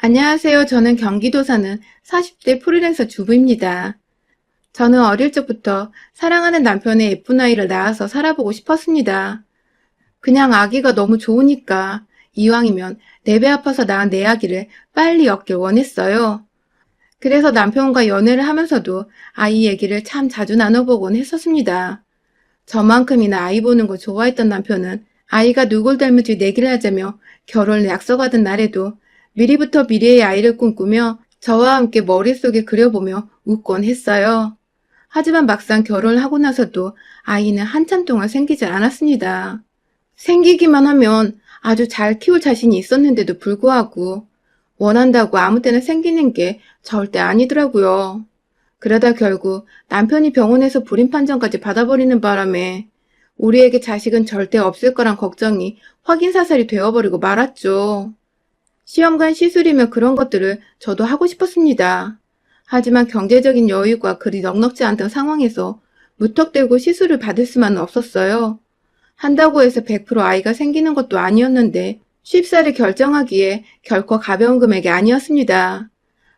안녕하세요. 저는 경기도 사는 40대 프리랜서 주부입니다. 저는 어릴 적부터 사랑하는 남편의 예쁜 아이를 낳아서 살아보고 싶었습니다. 그냥 아기가 너무 좋으니까 이왕이면 내 배 아파서 낳은 내 아기를 빨리 얻길 원했어요. 그래서 남편과 연애를 하면서도 아이 얘기를 참 자주 나눠보곤 했었습니다. 저만큼이나 아이 보는 거 좋아했던 남편은 아이가 누굴 닮을지 내기를 하자며 결혼을 약속하던 날에도 미리부터 미래의 아이를 꿈꾸며 저와 함께 머릿속에 그려보며 웃곤 했어요. 하지만 막상 결혼을 하고 나서도 아이는 한참 동안 생기지 않았습니다. 생기기만 하면 아주 잘 키울 자신이 있었는데도 불구하고 원한다고 아무 때나 생기는 게 절대 아니더라고요. 그러다 결국 남편이 병원에서 불임 판정까지 받아버리는 바람에 우리에게 자식은 절대 없을 거란 걱정이 확인사살이 되어버리고 말았죠. 시험관 시술이며 그런 것들을 저도 하고 싶었습니다. 하지만 경제적인 여유가 그리 넉넉지 않던 상황에서 무턱대고 시술을 받을 수만은 없었어요. 한다고 해서 100% 아이가 생기는 것도 아니었는데 쉽사리 결정하기에 결코 가벼운 금액이 아니었습니다.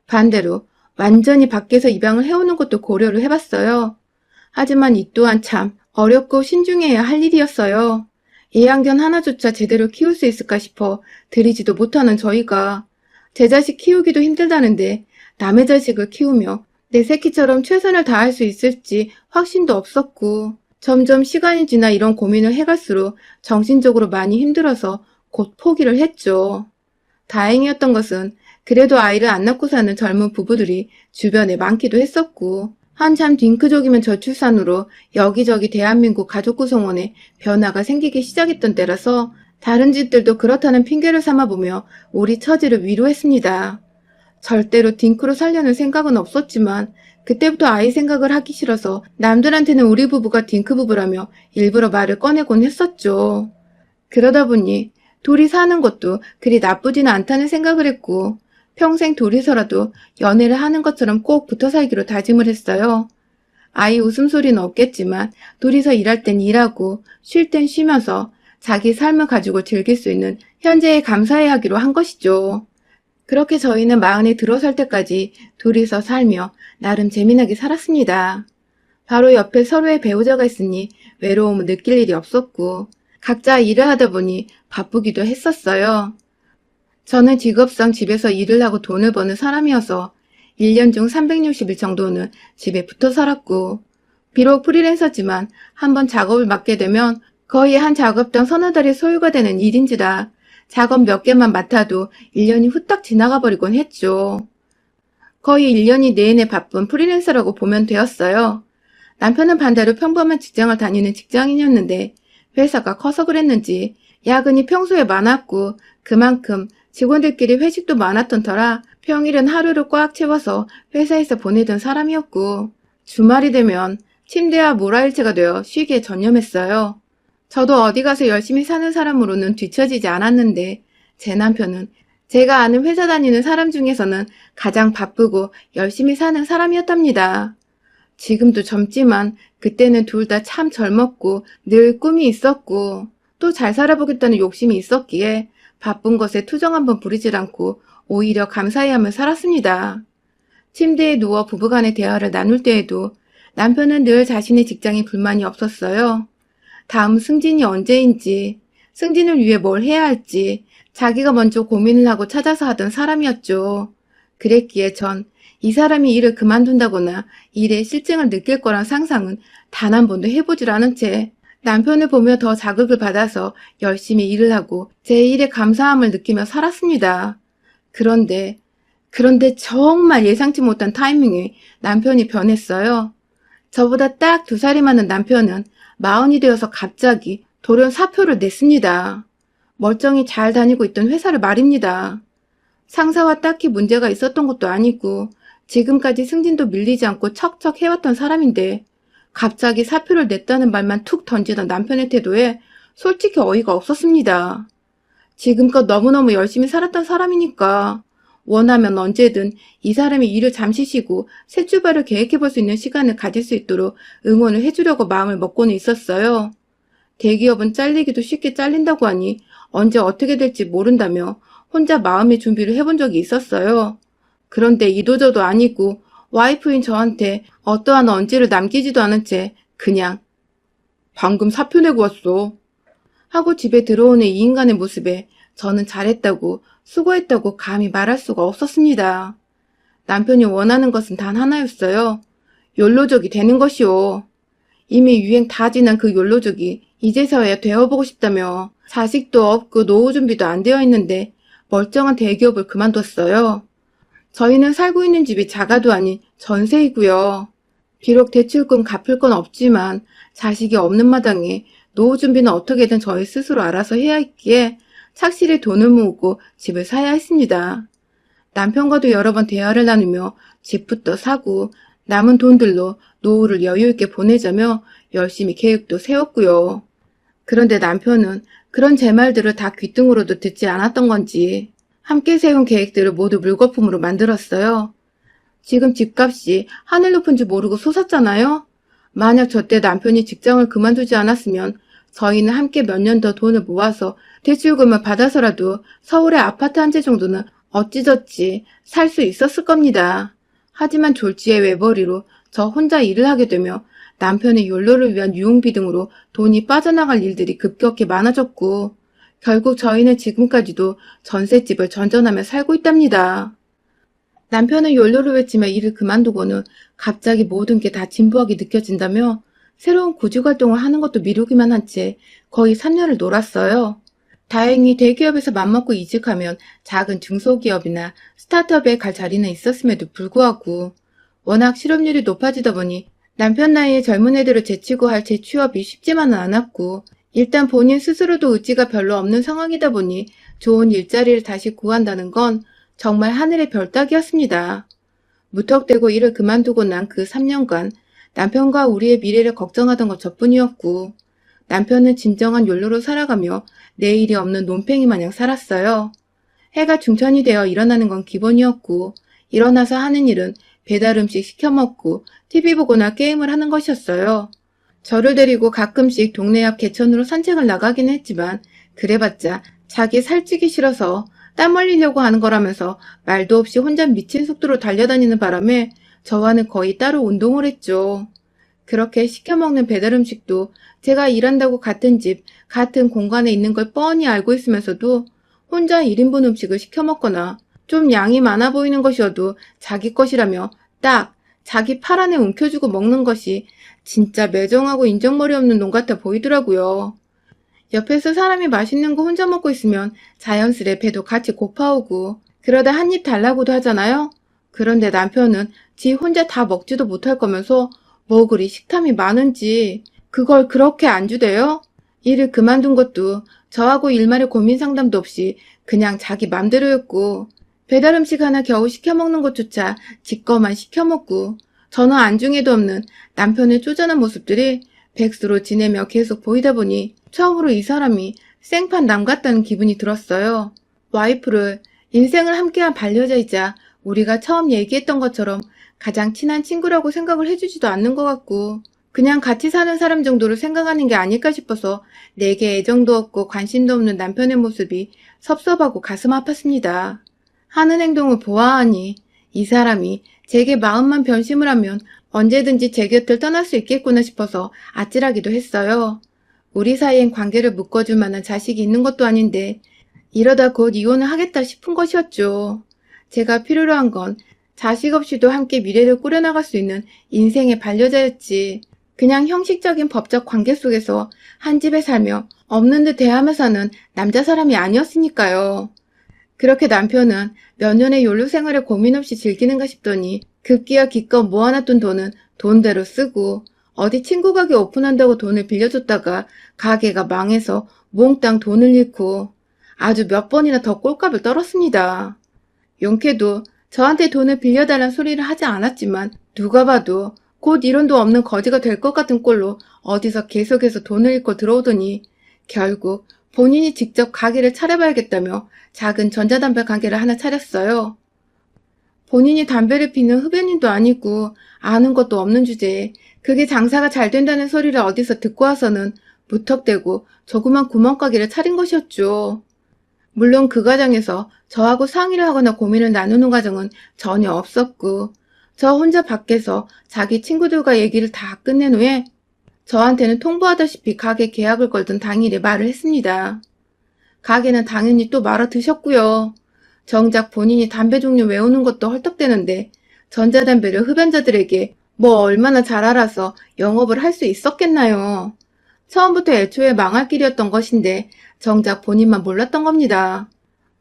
반대로 완전히 밖에서 입양을 해오는 것도 고려를 해봤어요. 하지만 이 또한 참 어렵고 신중해야 할 일이었어요. 애완견 하나조차 제대로 키울 수 있을까 싶어 들이지도 못하는 저희가 제 자식 키우기도 힘들다는데 남의 자식을 키우며 내 새끼처럼 최선을 다할 수 있을지 확신도 없었고 점점 시간이 지나 이런 고민을 해갈수록 정신적으로 많이 힘들어서 곧 포기를 했죠. 다행이었던 것은 그래도 아이를 안 낳고 사는 젊은 부부들이 주변에 많기도 했었고 한참 딩크족이면 저출산으로 여기저기 대한민국 가족 구성원에 변화가 생기기 시작했던 때라서 다른 집들도 그렇다는 핑계를 삼아보며 우리 처지를 위로했습니다. 절대로 딩크로 살려는 생각은 없었지만 그때부터 아이 생각을 하기 싫어서 남들한테는 우리 부부가 딩크 부부라며 일부러 말을 꺼내곤 했었죠. 그러다 보니 둘이 사는 것도 그리 나쁘지는 않다는 생각을 했고 평생 둘이서라도 연애를 하는 것처럼 꼭 붙어 살기로 다짐을 했어요. 아이 웃음소리는 없겠지만 둘이서 일할 땐 일하고 쉴 땐 쉬면서 자기 삶을 가지고 즐길 수 있는 현재에 감사해 하기로 한 것이죠. 그렇게 저희는 마흔에 들어설 때까지 둘이서 살며 나름 재미나게 살았습니다. 바로 옆에 서로의 배우자가 있으니 외로움을 느낄 일이 없었고 각자 일을 하다 보니 바쁘기도 했었어요. 저는 직업상 집에서 일을 하고 돈을 버는 사람이어서 1년 중 360일 정도는 집에 붙어 살았고 비록 프리랜서지만 한번 작업을 맡게 되면 거의 한 작업당 서너 달이 소요가 되는 일인지라 작업 몇 개만 맡아도 1년이 후딱 지나가 버리곤 했죠. 거의 1년이 내내 바쁜 프리랜서라고 보면 되었어요. 남편은 반대로 평범한 직장을 다니는 직장인이었는데 회사가 커서 그랬는지 야근이 평소에 많았고 그만큼 직원들끼리 회식도 많았던 터라 평일은 하루를 꽉 채워서 회사에서 보내던 사람이었고 주말이 되면 침대와 모라일체가 되어 쉬기에 전념했어요. 저도 어디 가서 열심히 사는 사람으로는 뒤처지지 않았는데 제 남편은 제가 아는 회사 다니는 사람 중에서는 가장 바쁘고 열심히 사는 사람이었답니다. 지금도 젊지만 그때는 둘 다 참 젊었고 늘 꿈이 있었고 또 잘 살아보겠다는 욕심이 있었기에 바쁜 것에 투정 한번 부리질 않고 오히려 감사해하며 살았습니다. 침대에 누워 부부간의 대화를 나눌 때에도 남편은 늘 자신의 직장에 불만이 없었어요. 다음 승진이 언제인지, 승진을 위해 뭘 해야 할지 자기가 먼저 고민을 하고 찾아서 하던 사람이었죠. 그랬기에 전 이 사람이 일을 그만둔다거나 일에 실증을 느낄 거란 상상은 단 한 번도 해보질 않은 채 남편을 보며 더 자극을 받아서 열심히 일을 하고 제 일에 감사함을 느끼며 살았습니다. 그런데 정말 예상치 못한 타이밍에 남편이 변했어요. 저보다 딱 2살이 많은 남편은 40이 되어서 갑자기 돌연 사표를 냈습니다. 멀쩡히 잘 다니고 있던 회사를 말입니다. 상사와 딱히 문제가 있었던 것도 아니고 지금까지 승진도 밀리지 않고 척척 해왔던 사람인데 갑자기 사표를 냈다는 말만 툭 던지던 남편의 태도에 솔직히 어이가 없었습니다. 지금껏 너무너무 열심히 살았던 사람이니까 원하면 언제든 이 사람이 일을 잠시 쉬고 새 출발을 계획해볼 수 있는 시간을 가질 수 있도록 응원을 해주려고 마음을 먹고는 있었어요. 대기업은 잘리기도 쉽게 잘린다고 하니 언제 어떻게 될지 모른다며 혼자 마음의 준비를 해본 적이 있었어요. 그런데 이도저도 아니고 와이프인 저한테 어떠한 언지를 남기지도 않은 채 그냥 방금 사표 내고 왔어 하고 집에 들어오는 이 인간의 모습에 저는 잘했다고 수고했다고 감히 말할 수가 없었습니다. 남편이 원하는 것은 단 하나였어요. 욜로족이 되는 것이요. 이미 유행 다 지난 그 욜로족이 이제서야 되어보고 싶다며 자식도 없고 노후 준비도 안 되어 있는데 멀쩡한 대기업을 그만뒀어요. 저희는 살고 있는 집이 자가도 아닌 전세이고요. 비록 대출금 갚을 건 없지만 자식이 없는 마당에 노후 준비는 어떻게든 저희 스스로 알아서 해야 했기에 착실히 돈을 모으고 집을 사야 했습니다. 남편과도 여러 번 대화를 나누며 집부터 사고 남은 돈들로 노후를 여유있게 보내자며 열심히 계획도 세웠고요. 그런데 남편은 그런 제 말들을 다 귀등으로도 듣지 않았던 건지 함께 세운 계획들을 모두 물거품으로 만들었어요. 지금 집값이 하늘 높은 줄 모르고 솟았잖아요. 만약 저때 남편이 직장을 그만두지 않았으면 저희는 함께 몇 년 더 돈을 모아서 대출금을 받아서라도 서울의 아파트 한 채 정도는 어찌저찌 살 수 있었을 겁니다. 하지만 졸지의 외벌이로 저 혼자 일을 하게 되며 남편의 욜로를 위한 유흥비 등으로 돈이 빠져나갈 일들이 급격히 많아졌고 결국 저희는 지금까지도 전셋집을 전전하며 살고 있답니다. 남편은 욜로를 외치며 일을 그만두고는 갑자기 모든 게 다 진부하게 느껴진다며 새로운 구직활동을 하는 것도 미루기만 한 채 거의 3년을 놀았어요. 다행히 대기업에서 맘먹고 이직하면 작은 중소기업이나 스타트업에 갈 자리는 있었음에도 불구하고 워낙 실업률이 높아지다 보니 남편 나이에 젊은 애들을 제치고 할 재취업이 쉽지만은 않았고 일단 본인 스스로도 의지가 별로 없는 상황이다 보니 좋은 일자리를 다시 구한다는 건 정말 하늘의 별 따기였습니다. 무턱대고 일을 그만두고 난 그 3년간 남편과 우리의 미래를 걱정하던 것 저뿐이었고 남편은 진정한 욜로로 살아가며 내일이 없는 논팽이 마냥 살았어요. 해가 중천이 되어 일어나는 건 기본이었고 일어나서 하는 일은 배달 음식 시켜 먹고 TV 보거나 게임을 하는 것이었어요. 저를 데리고 가끔씩 동네 앞 개천으로 산책을 나가긴 했지만 그래봤자 자기 살찌기 싫어서 땀 흘리려고 하는 거라면서 말도 없이 혼자 미친 속도로 달려다니는 바람에 저와는 거의 따로 운동을 했죠. 그렇게 시켜 먹는 배달 음식도 제가 일한다고 같은 집, 같은 공간에 있는 걸 뻔히 알고 있으면서도 혼자 1인분 음식을 시켜 먹거나 좀 양이 많아 보이는 것이어도 자기 것이라며 딱 자기 팔 안에 움켜쥐고 먹는 것이 진짜 매정하고 인정머리 없는 놈 같아 보이더라고요. 옆에서 사람이 맛있는 거 혼자 먹고 있으면 자연스레 배도 같이 고파오고 그러다 한 입 달라고도 하잖아요. 그런데 남편은 지 혼자 다 먹지도 못할 거면서 뭐 그리 식탐이 많은지 그걸 그렇게 안 주대요? 일을 그만둔 것도 저하고 일말의 고민 상담도 없이 그냥 자기 맘대로였고 배달 음식 하나 겨우 시켜 먹는 것조차 지 거만 시켜 먹고 저는 안중에도 없는 남편의 쪼잔한 모습들이 백수로 지내며 계속 보이다 보니 처음으로 이 사람이 생판 남 같다는 기분이 들었어요. 와이프를 인생을 함께한 반려자이자 우리가 처음 얘기했던 것처럼 가장 친한 친구라고 생각을 해주지도 않는 것 같고 그냥 같이 사는 사람 정도로 생각하는 게 아닐까 싶어서 내게 애정도 없고 관심도 없는 남편의 모습이 섭섭하고 가슴 아팠습니다. 하는 행동을 보아하니 이 사람이 제게 마음만 변심을 하면 언제든지 제 곁을 떠날 수 있겠구나 싶어서 아찔하기도 했어요. 우리 사이엔 관계를 묶어줄 만한 자식이 있는 것도 아닌데 이러다 곧 이혼을 하겠다 싶은 것이었죠. 제가 필요로 한 건 자식 없이도 함께 미래를 꾸려나갈 수 있는 인생의 반려자였지. 그냥 형식적인 법적 관계 속에서 한 집에 살며 없는 듯 대하며 사는 남자 사람이 아니었으니까요. 그렇게 남편은 몇 년의 욜로 생활을 고민 없이 즐기는가 싶더니 급기야 기껏 모아놨던 돈은 돈대로 쓰고 어디 친구 가게 오픈한다고 돈을 빌려줬다가 가게가 망해서 몽땅 돈을 잃고 아주 몇 번이나 더 꼴값을 떨었습니다. 용케도 저한테 돈을 빌려달란 소리를 하지 않았지만 누가 봐도 곧 이론도 없는 거지가 될 것 같은 꼴로 어디서 계속해서 돈을 잃고 들어오더니 결국 본인이 직접 가게를 차려봐야겠다며 작은 전자담배 가게를 하나 차렸어요. 본인이 담배를 피는 흡연인도 아니고 아는 것도 없는 주제에 그게 장사가 잘 된다는 소리를 어디서 듣고 와서는 무턱대고 조그만 구멍가게를 차린 것이었죠. 물론 그 과정에서 저하고 상의를 하거나 고민을 나누는 과정은 전혀 없었고, 저 혼자 밖에서 자기 친구들과 얘기를 다 끝낸 후에 저한테는 통보하다시피 가게 계약을 걸던 당일에 말을 했습니다. 가게는 당연히 또 말아 드셨고요. 정작 본인이 담배 종류 외우는 것도 헐떡대는데 전자담배를 흡연자들에게 뭐 얼마나 잘 알아서 영업을 할 수 있었겠나요. 처음부터 애초에 망할 길이었던 것인데 정작 본인만 몰랐던 겁니다.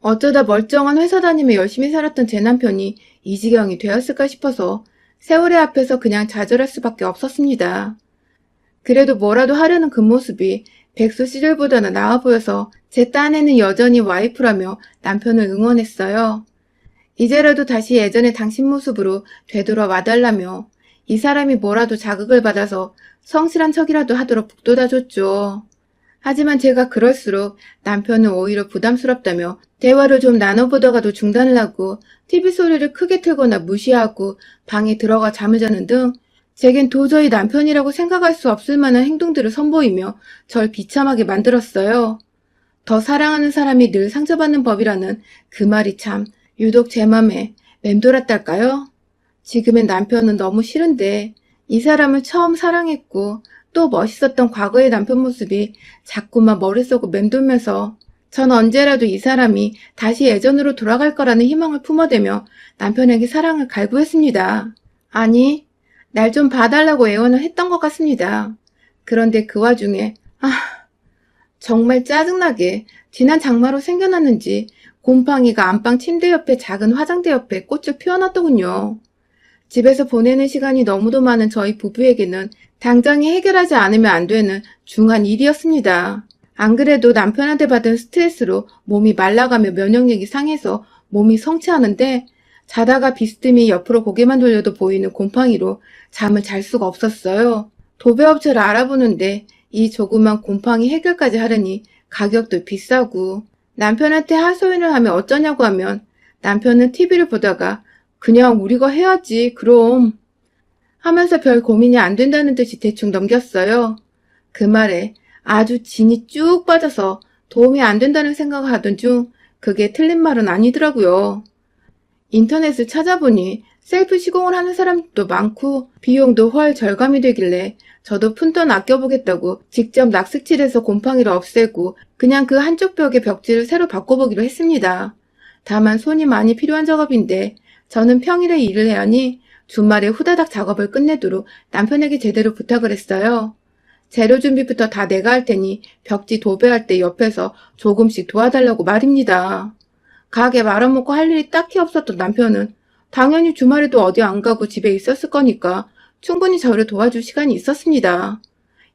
어쩌다 멀쩡한 회사 다니며 열심히 살았던 제 남편이 이 지경이 되었을까 싶어서 세월의 앞에서 그냥 좌절할 수밖에 없었습니다. 그래도 뭐라도 하려는 그 모습이 백수 시절보다는 나아 보여서 제 딴에는 여전히 와이프라며 남편을 응원했어요. 이제라도 다시 예전의 당신 모습으로 되돌아와달라며 이 사람이 뭐라도 자극을 받아서 성실한 척이라도 하도록 북돋아줬죠. 하지만 제가 그럴수록 남편은 오히려 부담스럽다며 대화를 좀 나눠보다가도 중단을 하고 TV 소리를 크게 틀거나 무시하고 방에 들어가 잠을 자는 등 제겐 도저히 남편이라고 생각할 수 없을 만한 행동들을 선보이며 절 비참하게 만들었어요. 더 사랑하는 사람이 늘 상처받는 법이라는 그 말이 참 유독 제 맘에 맴돌았달까요? 지금의 남편은 너무 싫은데 이 사람을 처음 사랑했고 또 멋있었던 과거의 남편 모습이 자꾸만 머릿속을 맴돌면서 전 언제라도 이 사람이 다시 예전으로 돌아갈 거라는 희망을 품어대며 남편에게 사랑을 갈구했습니다. 아니, 날 좀 봐달라고 애원을 했던 것 같습니다. 그런데 그 와중에 정말 짜증나게 지난 장마로 생겨났는지 곰팡이가 안방 침대 옆에 작은 화장대 옆에 꽃을 피워놨더군요. 집에서 보내는 시간이 너무도 많은 저희 부부에게는 당장에 해결하지 않으면 안 되는 중한 일이었습니다. 안 그래도 남편한테 받은 스트레스로 몸이 말라가며 면역력이 상해서 몸이 성취하는데 자다가 비스듬히 옆으로 고개만 돌려도 보이는 곰팡이로 잠을 잘 수가 없었어요. 도배업체를 알아보는데 이 조그만 곰팡이 해결까지 하려니 가격도 비싸고 남편한테 하소연을 하면 어쩌냐고 하면 남편은 TV를 보다가 그냥 우리가 해야지 그럼 하면서 별 고민이 안 된다는 듯이 대충 넘겼어요. 그 말에 아주 진이 쭉 빠져서 도움이 안 된다는 생각을 하던 중 그게 틀린 말은 아니더라고요. 인터넷을 찾아보니 셀프 시공을 하는 사람도 많고 비용도 훨 절감이 되길래 저도 푼돈 아껴보겠다고 직접 락스칠해서 곰팡이를 없애고 그냥 그 한쪽 벽의 벽지를 새로 바꿔보기로 했습니다. 다만 손이 많이 필요한 작업인데 저는 평일에 일을 해야 하니 주말에 후다닥 작업을 끝내도록 남편에게 제대로 부탁을 했어요. 재료 준비부터 다 내가 할 테니 벽지 도배할 때 옆에서 조금씩 도와달라고 말입니다. 가게 말아먹고 할 일이 딱히 없었던 남편은 당연히 주말에도 어디 안 가고 집에 있었을 거니까 충분히 저를 도와줄 시간이 있었습니다.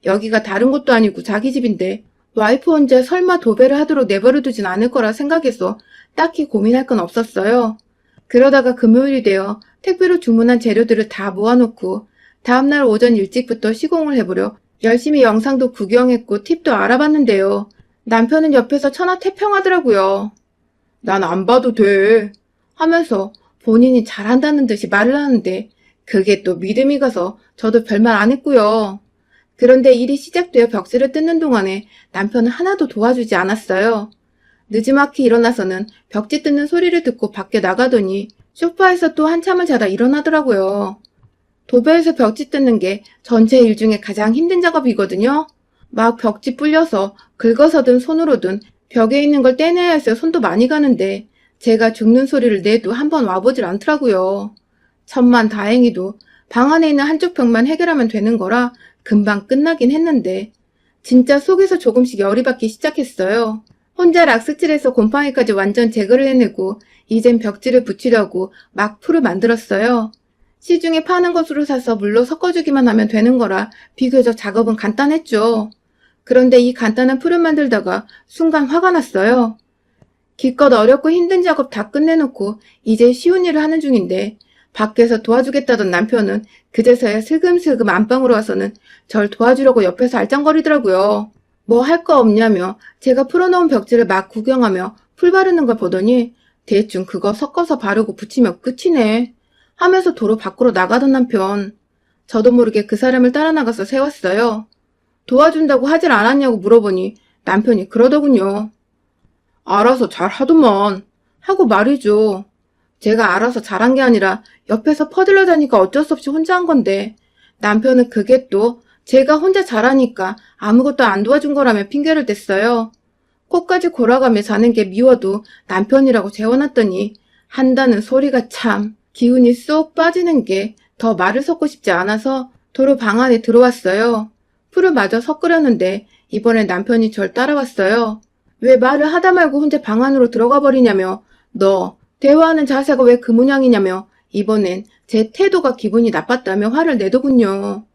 여기가 다른 곳도 아니고 자기 집인데 와이프 혼자 설마 도배를 하도록 내버려두진 않을 거라 생각해서 딱히 고민할 건 없었어요. 그러다가 금요일이 되어 택배로 주문한 재료들을 다 모아놓고 다음날 오전 일찍부터 시공을 해보려 열심히 영상도 구경했고 팁도 알아봤는데요. 남편은 옆에서 천하태평하더라고요. 난 안 봐도 돼 하면서 본인이 잘한다는 듯이 말을 하는데 그게 또 믿음이 가서 저도 별말 안 했고요. 그런데 일이 시작되어 벽지를 뜯는 동안에 남편은 하나도 도와주지 않았어요. 느지막이 일어나서는 벽지 뜯는 소리를 듣고 밖에 나가더니 소파에서 또 한참을 자다 일어나더라고요. 도배에서 벽지 뜯는 게 전체 일 중에 가장 힘든 작업이거든요. 막 벽지 불려서 긁어서든 손으로든 벽에 있는 걸 떼내야 해서 손도 많이 가는데 제가 죽는 소리를 내도 한번 와보질 않더라고요. 천만 다행히도 방 안에 있는 한쪽 벽만 해결하면 되는 거라 금방 끝나긴 했는데 진짜 속에서 조금씩 열이 받기 시작했어요. 혼자 락스칠해서 곰팡이까지 완전 제거를 해내고 이젠 벽지를 붙이려고 막 풀을 만들었어요. 시중에 파는 것으로 사서 물로 섞어주기만 하면 되는 거라 비교적 작업은 간단했죠. 그런데 이 간단한 풀을 만들다가 순간 화가 났어요. 기껏 어렵고 힘든 작업 다 끝내놓고 이제 쉬운 일을 하는 중인데 밖에서 도와주겠다던 남편은 그제서야 슬금슬금 안방으로 와서는 절 도와주려고 옆에서 알짱거리더라고요. 뭐 할 거 없냐며 제가 풀어놓은 벽지를 막 구경하며 풀 바르는 걸 보더니 대충 그거 섞어서 바르고 붙이면 끝이네 하면서 도로 밖으로 나가던 남편. 저도 모르게 그 사람을 따라 나가서 세웠어요. 도와준다고 하질 않았냐고 물어보니 남편이 그러더군요. 알아서 잘 하더만 하고 말이죠. 제가 알아서 잘한 게 아니라 옆에서 퍼들러 다니까 어쩔 수 없이 혼자 한 건데 남편은 그게 또 제가 혼자 잘하니까 아무것도 안 도와준 거라며 핑계를 댔어요. 코까지 골아가며 자는 게 미워도 남편이라고 재워놨더니 한다는 소리가 참 기운이 쏙 빠지는 게 더 말을 섞고 싶지 않아서 도로 방 안에 들어왔어요. 풀을 마저 섞으려는데 이번엔 남편이 절 따라왔어요. 왜 말을 하다 말고 혼자 방 안으로 들어가 버리냐며 너 대화하는 자세가 왜 그 모양이냐며 이번엔 제 태도가 기분이 나빴다며 화를 내더군요.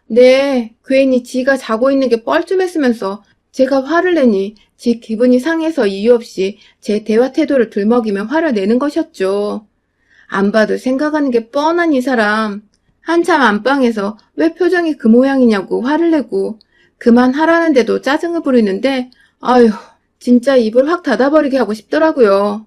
네, 괜히 지가 자고 있는 게 뻘쭘했으면서 제가 화를 내니 지 기분이 상해서 이유 없이 제 대화 태도를 들먹이며 화를 내는 것이었죠. 안 봐도 생각하는 게 뻔한 이 사람. 한참 안방에서 왜 표정이 그 모양이냐고 화를 내고 그만하라는데도 짜증을 부리는데 아휴 진짜 입을 확 닫아버리게 하고 싶더라고요.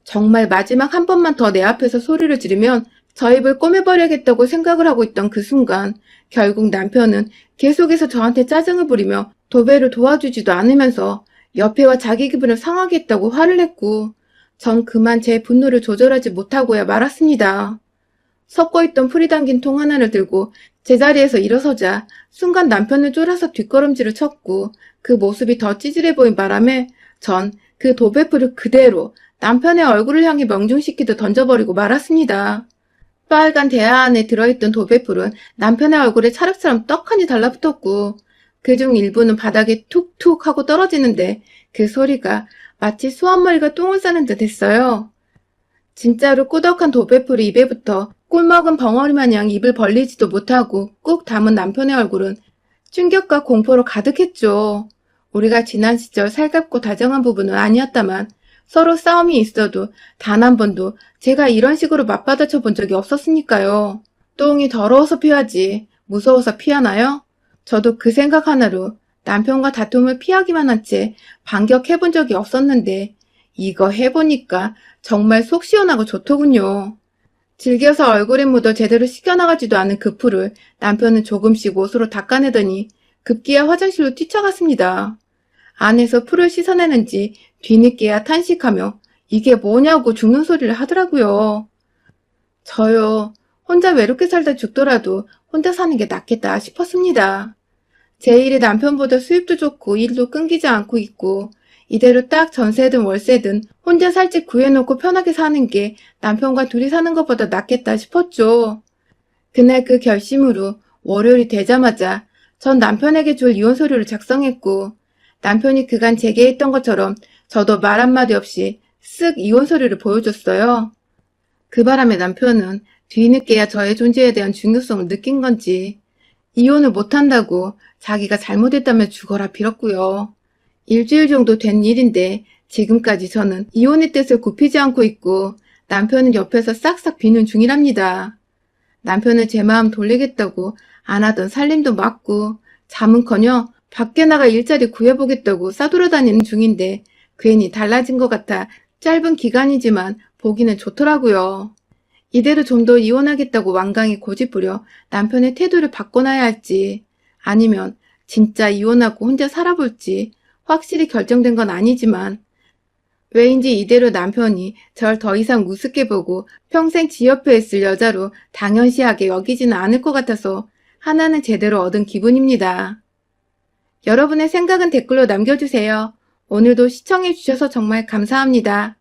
정말 마지막 한 번만 더 내 앞에서 소리를 지르면 저 입을 꼬매버려야겠다고 생각을 하고 있던 그 순간 결국 남편은 계속해서 저한테 짜증을 부리며 도배를 도와주지도 않으면서 옆에와 자기 기분을 상하게 했다고 화를 냈고 전 그만 제 분노를 조절하지 못하고야 말았습니다. 섞어 있던 풀이 담긴 통 하나를 들고 제자리에서 일어서자 순간 남편을 쫄아서 뒷걸음질을 쳤고 그 모습이 더 찌질해 보인 바람에 전 그 도배풀을 그대로 남편의 얼굴을 향해 명중시키듯 던져버리고 말았습니다. 빨간 대야 안에 들어있던 도배풀은 남편의 얼굴에 찰흙처럼 떡하니 달라붙었고 그중 일부는 바닥에 툭툭 하고 떨어지는데 그 소리가 마치 소 한 마리가 똥을 싸는 듯 했어요. 진짜로 꾸덕한 도배풀이 입에 붙어 꿀먹은 벙어리 마냥 입을 벌리지도 못하고 꾹 담은 남편의 얼굴은 충격과 공포로 가득했죠. 우리가 지난 시절 살갑고 다정한 부부는 아니었다만 서로 싸움이 있어도 단 한 번도 제가 이런 식으로 맞받아쳐 본 적이 없었으니까요. 똥이 더러워서 피하지 무서워서 피하나요? 저도 그 생각 하나로 남편과 다툼을 피하기만 한 채 반격해본 적이 없었는데 이거 해보니까 정말 속 시원하고 좋더군요. 즐겨서 얼굴에 묻어 제대로 씻겨나가지도 않은 그 풀을 남편은 조금씩 옷으로 닦아내더니 급기야 화장실로 뛰쳐갔습니다. 안에서 풀을 씻어내는지 뒤늦게야 탄식하며 이게 뭐냐고 죽는 소리를 하더라고요. 저요, 혼자 외롭게 살다 죽더라도 혼자 사는 게 낫겠다 싶었습니다. 제 일이 남편보다 수입도 좋고 일도 끊기지 않고 있고 이대로 딱 전세든 월세든 혼자 살 집 구해놓고 편하게 사는 게 남편과 둘이 사는 것보다 낫겠다 싶었죠. 그날 그 결심으로 월요일이 되자마자 전 남편에게 줄 이혼 서류를 작성했고 남편이 그간 제게 했던 것처럼 저도 말 한마디 없이 쓱 이혼 서류를 보여줬어요. 그 바람에 남편은 뒤늦게야 저의 존재에 대한 중요성을 느낀 건지 이혼을 못한다고 자기가 잘못했다며 죽어라 빌었고요. 일주일 정도 된 일인데 지금까지 저는 이혼의 뜻을 굽히지 않고 있고 남편은 옆에서 싹싹 비는 중이랍니다. 남편은 제 마음 돌리겠다고 안 하던 살림도 막고 잠은커녕 밖에 나가 일자리 구해보겠다고 싸돌아다니는 중인데 괜히 달라진 것 같아 짧은 기간이지만 보기는 좋더라고요. 이대로 좀 더 이혼하겠다고 완강히 고집부려 남편의 태도를 바꿔놔야 할지 아니면 진짜 이혼하고 혼자 살아볼지 확실히 결정된 건 아니지만 왜인지 이대로 남편이 절 더 이상 우습게 보고 평생 지 옆에 있을 여자로 당연시하게 여기지는 않을 것 같아서 하나는 제대로 얻은 기분입니다. 여러분의 생각은 댓글로 남겨주세요. 오늘도 시청해주셔서 정말 감사합니다.